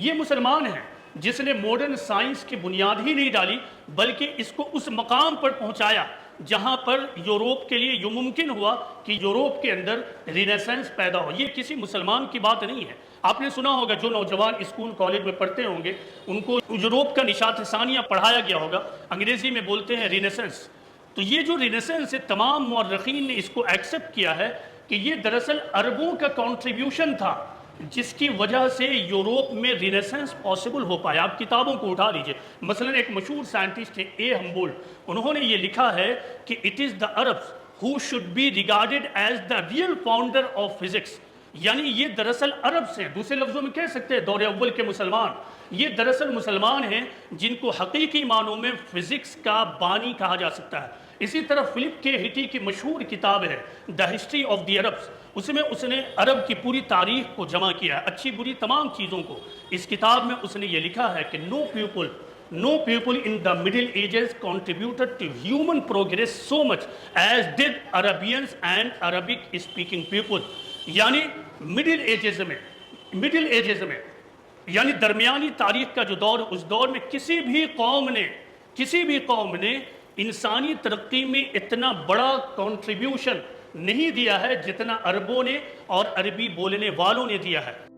یہ مسلمان ہیں جس نے ماڈرن سائنس کی بنیاد ہی نہیں ڈالی بلکہ اس کو اس مقام پر پہنچایا جہاں پر یوروپ کے لیے یہ ممکن ہوا کہ یوروپ کے اندر رینیسنس پیدا ہو۔ یہ کسی مسلمان کی بات نہیں ہے۔ آپ نے سنا ہوگا جو نوجوان اسکول کالج میں پڑھتے ہوں گے ان کو یوروپ کا نشاط ثانیہ پڑھایا گیا ہوگا، انگریزی میں بولتے ہیں رینیسنس۔ تو یہ جو رینیسنس ہے تمام مورخین نے اس کو ایکسپٹ کیا ہے کہ یہ دراصل عربوں کا کنٹریبیوشن تھا جس کی وجہ سے یوروپ میں رینیسنس پاسبل ہو پایا۔ آپ کتابوں کو اٹھا لیجئے، مثلا ایک مشہور سائنٹسٹ ہے اے ہمبولڈ، انہوں نے یہ لکھا ہے کہ it is the Arabs who should be regarded as the real founder of physics، یعنی یہ دراصل عرب سے، دوسرے لفظوں میں کہہ سکتے ہیں دور اول کے مسلمان، یہ دراصل مسلمان ہیں جن کو حقیقی معنوں میں فزکس کا بانی کہا جا سکتا ہے۔ اسی طرح فلپ کے ہٹی کی مشہور کتاب ہے the history of the Arabs, اس میں اس نے عرب کی پوری تاریخ کو جمع کیا ہے، اچھی بری تمام چیزوں کو۔ اس کتاب میں اس نے یہ لکھا ہے کہ no people in the Middle Ages contributed to human progress so much as did Arabians and Arabic speaking people، یعنی مڈل ایجز میں یعنی درمیانی تاریخ کا جو دور، اس دور میں کسی بھی قوم نے انسانی ترقی میں اتنا بڑا کنٹریبیوشن نہیں دیا ہے جتنا عربوں نے اور عربی بولنے والوں نے دیا ہے۔